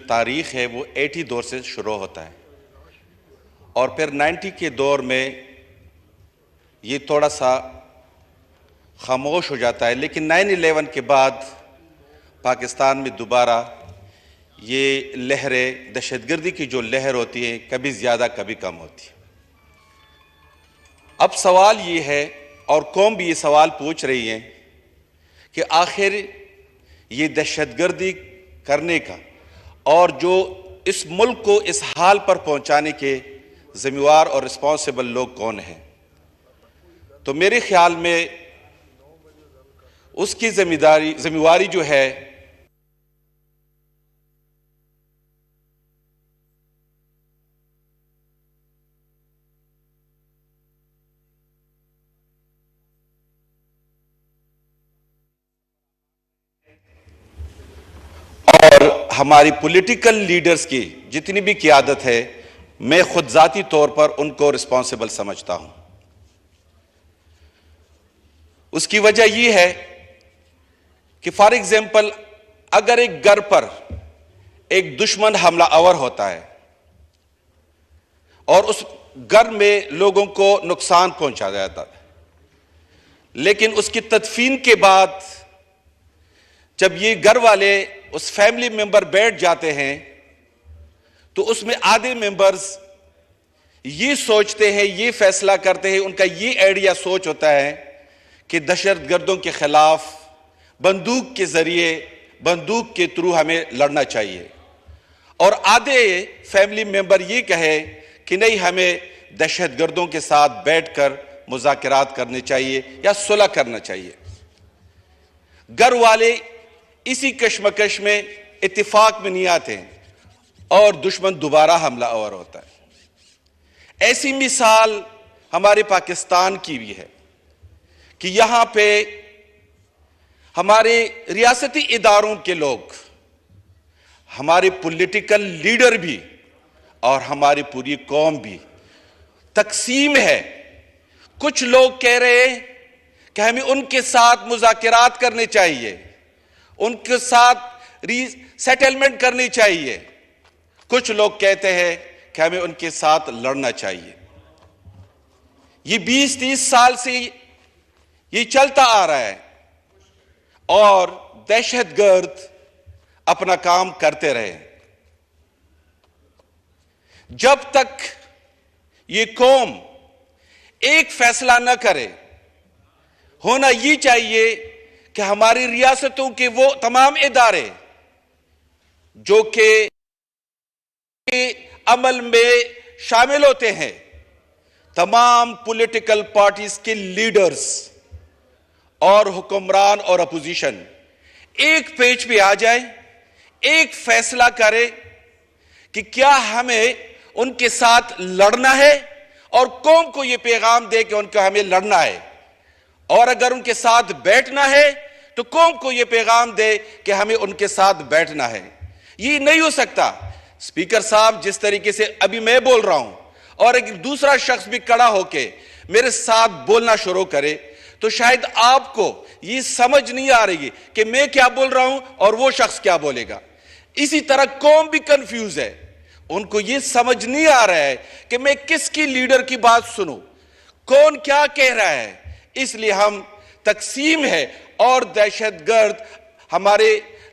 तारीख़ है वो 80 दौर से शुरू होता है और फिर 90 के दौर में ये थोड़ा सा खामोश हो जाता है, लेकिन 9/11 के बाद पाकिस्तान में दोबारा ये लहरें, दहशतगर्दी की जो लहर होती है, कभी ज़्यादा कभी कम होती है। अब सवाल ये है, और कौम भी ये सवाल पूछ रही है कि आखिर ये दहशतगर्दी करने का और जो इस मुल्क को इस हाल पर पहुंचाने के जिम्मेवार और रिस्पॉन्सिबल लोग कौन हैं। तो मेरे ख्याल में उसकी जिम्मेवारी जो है और हमारी पॉलिटिकल लीडर्स की जितनी भी क़ियादत है, मैं खुद ज़ाती तौर पर उनको रिस्पॉन्सिबल समझता हूं। उसकी वजह यह है कि फॉर एग्जाम्पल अगर एक घर पर एक दुश्मन हमला आवर होता है और उस घर में लोगों को नुकसान पहुंचा जाता है, लेकिन उसकी तदफीन के बाद जब ये घर वाले उस फैमिली मेंबर बैठ जाते हैं तो उसमें आधे मेंबर्स ये सोचते हैं, ये फैसला करते हैं, उनका ये आइडिया सोच होता है कि दहशतगर्दों के खिलाफ बंदूक के जरिए, बंदूक के थ्रू हमें लड़ना चाहिए, और आधे फैमिली मेंबर ये कहे कि नहीं, हमें दहशतगर्दों के साथ बैठकर मुज़ाकरात करने चाहिए या सुलह करना चाहिए। घर वाले इसी कश्मकश में इत्तिफाक में नहीं आते और दुश्मन दोबारा हमला आवर होता है। ऐसी मिसाल हमारे पाकिस्तान की भी है कि यहां पे हमारे रियासती इदारों के लोग, हमारे पॉलिटिकल लीडर भी और हमारी पूरी कौम भी तकसीम है। कुछ लोग कह रहे हैं कि हमें उनके साथ मुज़ाकरात करने चाहिए, उनके साथ सेटलमेंट करनी चाहिए। कुछ लोग कहते हैं कि हमें उनके साथ लड़ना चाहिए। ये 20-30 साल से ये चलता आ रहा है और दहशतगर्द अपना काम करते रहे। जब तक ये कौम एक फैसला न करे, होना ये चाहिए कि हमारी रियासतों के वो तमाम इदारे जो कि अमल में शामिल होते हैं, तमाम पॉलिटिकल पार्टीज के लीडर्स और हुक्मरान और अपोजिशन एक पेज पे आ जाए, एक फैसला करे कि क्या हमें उनके साथ लड़ना है, और कौम को यह पैगाम दे कि उनका हमें लड़ना है, और अगर उनके साथ बैठना है तो कौम को यह पैगाम दे कि हमें उनके साथ बैठना है। ये नहीं हो सकता। स्पीकर साहब, जिस तरीके से अभी मैं बोल रहा हूं और एक दूसरा शख्स भी खड़ा होके मेरे साथ बोलना शुरू करे तो शायद आपको ये समझ नहीं आ रही कि मैं क्या बोल रहा हूं और वो शख्स क्या बोलेगा। इसी तरह कौम भी कंफ्यूज है, उनको ये समझ नहीं आ रहा है कि मैं किसकी लीडर की बात सुनूं, कौन क्या कह रहा है। इसलिए हम तकसीम है और दहशतगर्द हमारे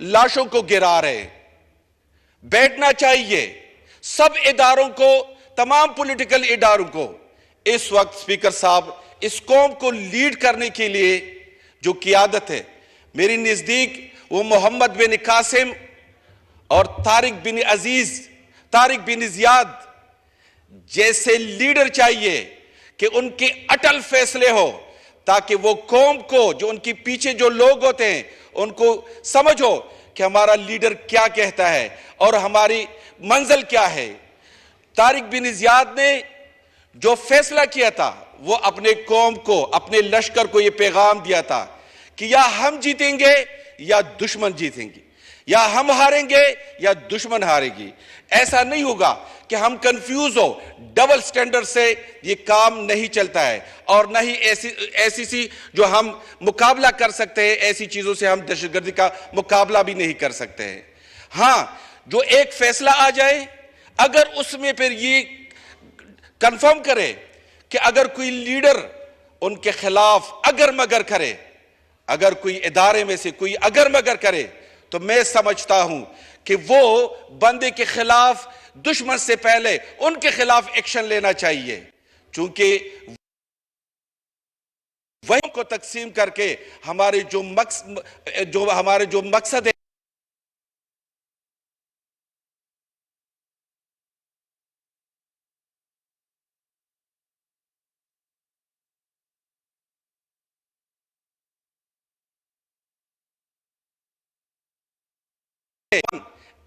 लाशों को गिरा रहे। बैठना चाहिए सब इदारों को, तमाम पॉलिटिकल इदारों को। इस वक्त स्पीकर साहब, इस कौम को लीड करने के लिए जो क़ियादत है, मेरी नज़दीक वो मोहम्मद बिन कासिम और तारिक बिन अजीज, तारिक बिन ज़ियाद जैसे लीडर चाहिए कि उनके अटल फैसले हो, ताकि वो कौम को, जो उनके पीछे जो लोग होते हैं, उनको समझ हो कि हमारा लीडर क्या कहता है और हमारी मंजिल क्या है। तारिक बिन ज़ियाद ने जो फैसला किया था, वो अपने कौम को, अपने लश्कर को यह पैगाम दिया था कि या हम जीतेंगे या दुश्मन जीतेंगे, या हम हारेंगे या दुश्मन हारेगी। ऐसा नहीं होगा कि हम कंफ्यूज हो। डबल स्टैंडर्ड से ये काम नहीं चलता है, और न ही ऐसी सी जो हम मुकाबला कर सकते हैं, ऐसी चीजों से हम दहशतगर्दी का मुकाबला भी नहीं कर सकते हैं। हां, जो एक फैसला आ जाए, अगर उसमें फिर ये कंफर्म करे कि अगर कोई लीडर उनके खिलाफ अगर मगर करे, अगर कोई इदारे में से कोई अगर मगर करे, तो मैं समझता हूं कि वो बंदे के खिलाफ दुश्मन से पहले उनके खिलाफ एक्शन लेना चाहिए, क्योंकि वही को तकसीम करके हमारे जो मकसद है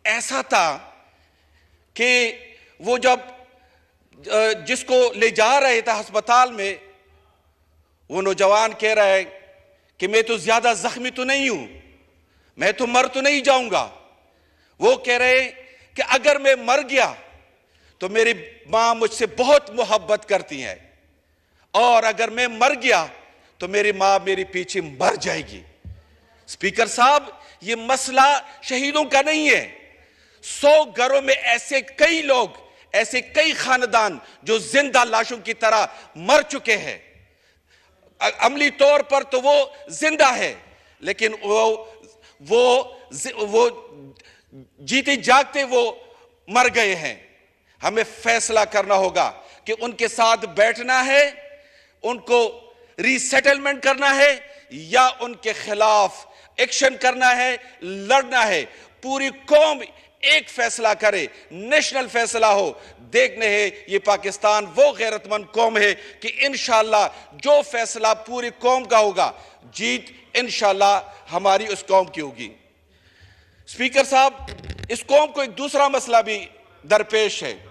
ऐसा था कि वो जब जिसको ले जा रहे थे अस्पताल में, वो नौजवान कह रहा है कि मैं तो ज्यादा जख्मी तो नहीं हूं, मैं तो मर तो नहीं जाऊंगा। वो कह रहे कि अगर मैं मर गया तो मेरी मां मुझसे बहुत मोहब्बत करती है, और अगर मैं मर गया तो मेरी मां मेरे पीछे मर जाएगी। स्पीकर साहब, ये मसला शहीदों का नहीं है। 100 घरों में ऐसे कई लोग, ऐसे कई खानदान जो जिंदा लाशों की तरह मर चुके हैं। अमली तौर पर तो वो जिंदा है, लेकिन वो जीते जागते वो मर गए हैं। हमें फैसला करना होगा कि उनके साथ बैठना है, उनको रीसेटलमेंट करना है, या उनके खिलाफ एक्शन करना है, लड़ना है। पूरी कौम एक फैसला करे, नेशनल फैसला हो। देखने है ये पाकिस्तान वो गैरतमंद कौम है कि इंशाअल्लाह जो फैसला पूरी कौम का होगा, जीत इंशाअल्लाह हमारी उस कौम की होगी। स्पीकर साहब, इस कौम को एक दूसरा मसला भी दरपेश है,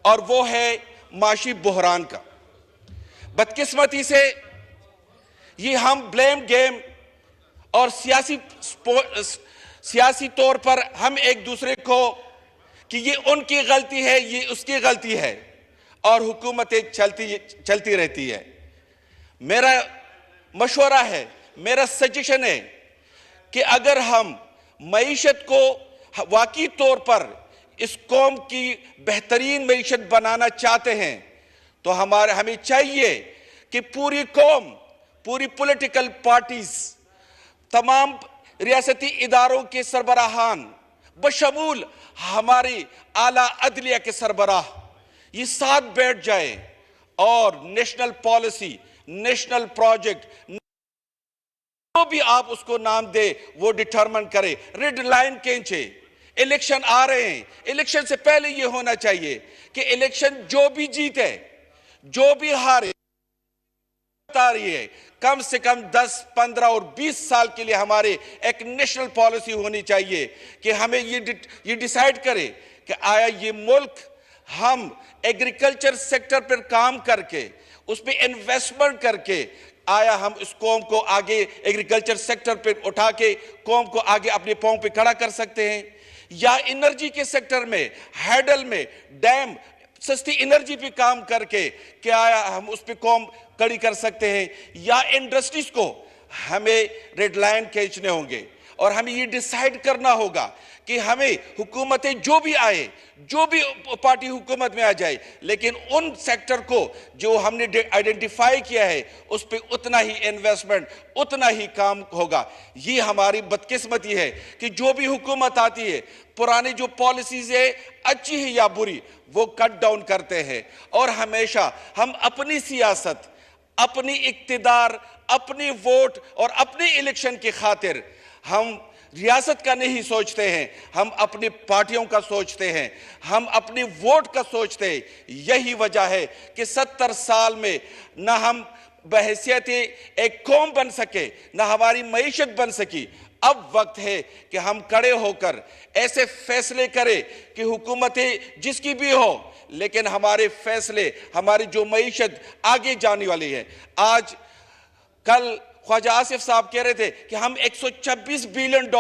और वो है माशी बहरान का। बदकिस्मती से ये हम ब्लेम गेम और सियासी तौर पर हम एक दूसरे को कि ये उनकी गलती है, ये उसकी गलती है, और हुकूमतें चलती रहती है। मेरा मशवरा है, मेरा सजेशन है कि अगर हम मईशत को वाकई तौर पर इस कौम की बेहतरीन मईशत बनाना चाहते हैं, तो हमें चाहिए कि पूरी कौम, पूरी पॉलिटिकल पार्टीज, तमाम रियासती इदारों के सरबराहान, बशमूल हमारी आला अदलिया के सरबराह, ये साथ बैठ जाए और नेशनल पॉलिसी, नेशनल प्रोजेक्ट, जो भी आप उसको नाम दे, वो डिटरमिन करे, रेड लाइन खींचे। इलेक्शन आ रहे हैं, इलेक्शन से पहले ये होना चाहिए कि इलेक्शन जो भी जीते, जो भी हारे, बता रही है कम से कम 10, 15 और 20 साल के लिए हमारे एक नेशनल पॉलिसी होनी चाहिए कि हमें ये डिसाइड करे कि आया ये मुल्क हम एग्रीकल्चर सेक्टर पर काम करके, उस पर इन्वेस्टमेंट करके, आया हम इस कौम को आगे एग्रीकल्चर सेक्टर पर उठा के कौम को आगे अपने पांव पे खड़ा कर सकते हैं, या एनर्जी के सेक्टर में, हैडल में डैम, सस्ती एनर्जी पे काम करके क्या हम उस पे कौम कड़ी कर सकते हैं, या इंडस्ट्रीज को हमें रेड लाइन खींचने होंगे। और हमें ये डिसाइड करना होगा कि हमें हुकूमतें जो भी आए, जो भी पार्टी हुकूमत में आ जाए, लेकिन उन सेक्टर को जो हमने आइडेंटिफाई किया है उस पर उतना ही इन्वेस्टमेंट, उतना ही काम होगा। ये हमारी बदकिस्मती है कि जो भी हुकूमत आती है, पुरानी जो पॉलिसीज है, अच्छी है या बुरी, वो कट डाउन करते हैं, और हमेशा हम अपनी सियासत, अपनी इक्तिदार, अपनी वोट और अपने इलेक्शन की खातिर हम रियासत का नहीं सोचते हैं, हम अपनी पार्टियों का सोचते हैं, हम अपनी वोट का सोचते हैं। यही वजह है कि 70 साल में ना हम बहैसियत एक कौम बन सके, ना हमारी मईशत बन सकी। अब वक्त है कि हम खड़े होकर ऐसे फैसले करें कि हुकूमतें जिसकी भी हो, लेकिन हमारे फैसले, हमारी जो मईशत आगे जाने वाली है। आज कल ख्वाजा आसिफ साहब कह रहे थे कि हम $126 बिलियन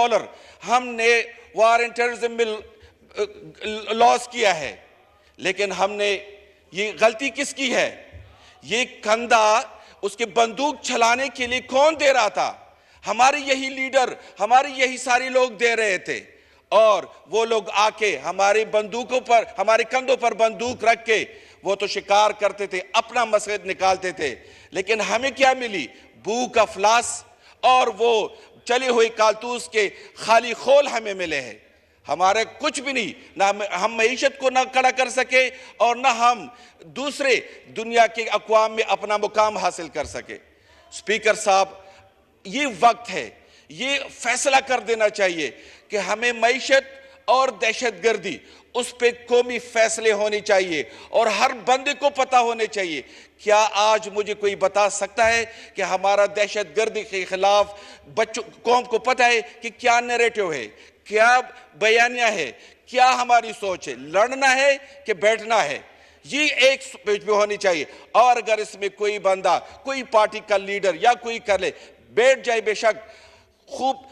हमने वार एंड टेररिज्म में लॉस किया है, लेकिन हमने ये गलती किसकी है? ये कंधा उसके बंदूक चलाने के लिए कौन दे रहा था? हमारे यही लीडर, हमारे यही सारे लोग दे रहे थे। और वो लोग आके हमारी बंदूकों पर, हमारे कंधों पर बंदूक रख के वो तो शिकार करते थे, अपना मकसद निकालते थे, लेकिन हमें क्या मिली? भूख, अफलास और वो चली हुई कारतूस के खाली खोल हमें मिले हैं। हमारे कुछ भी नहीं, ना हम मईशत को ना खड़ा कर सके और ना हम दूसरे दुनिया के अक़वाम में अपना मुकाम हासिल कर सके। स्पीकर साहब, ये वक्त है, ये फैसला कर देना चाहिए कि हमें मईशत और दहशतगर्दी, उस पे कौमी फैसले होने चाहिए और हर बंदे को पता होने चाहिए। क्या आज मुझे कोई बता सकता है कि हमारा दहशतगर्दी के खिलाफ बच्चों, कौम को पता है कि क्या नैरेटिव है, क्या बयानिया है, क्या हमारी सोच है? लड़ना है कि बैठना है? ये एक पेज पे होनी चाहिए। और अगर इसमें कोई बंदा, कोई पार्टी का लीडर या कोई कर ले, बैठ जाए, बेशक खूब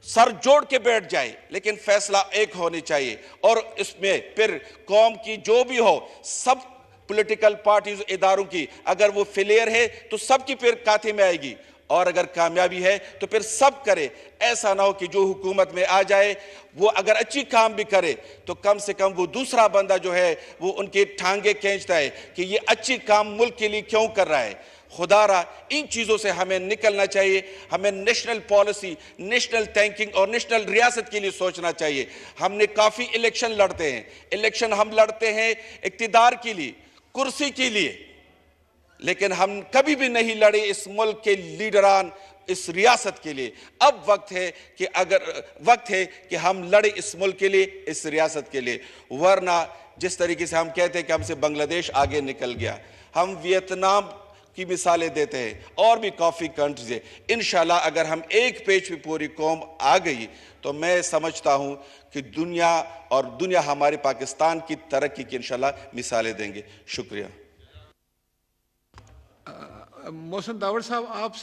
सर जोड़ के बैठ जाए, लेकिन फैसला एक होनी चाहिए। और इसमें फिर कौम की जो भी हो, सब पॉलिटिकल पार्टीज, इदारों की, अगर वो फेलियर है तो सबकी फिर खाते में आएगी, और अगर कामयाबी है तो फिर सब करे। ऐसा ना हो कि जो हुकूमत में आ जाए वो अगर अच्छी काम भी करे तो कम से कम वो दूसरा बंदा जो है वो उनके टांगे खींचता है कि ये अच्छी काम मुल्क के लिए क्यों कर रहा है। खुदारा, इन चीज़ों से हमें निकलना चाहिए। हमें नेशनल पॉलिसी, नेशनल थिंकिंग और नेशनल रियासत के लिए सोचना चाहिए। हमने काफ़ी इलेक्शन लड़ते हैं, इलेक्शन हम लड़ते हैं इक़्तिदार के लिए, कुर्सी के लिए, लेकिन हम कभी भी नहीं लड़े इस मुल्क के लीडरान, इस रियासत के लिए। अब वक्त है कि हम लड़े इस मुल्क के लिए, इस रियासत के लिए। वरना जिस तरीके से हम कहते हैं कि हमसे बांग्लादेश आगे निकल गया, हम वियतनाम की मिसालें देते हैं और भी काफ़ी कंट्रीज है। इंशाल्लाह अगर हम एक पेज पे पूरी कौम आ गई तो मैं समझता हूं कि दुनिया हमारे पाकिस्तान की तरक्की की इंशाल्लाह मिसालें देंगे। शुक्रिया। मोहसिन दावड़ साहब, आपसे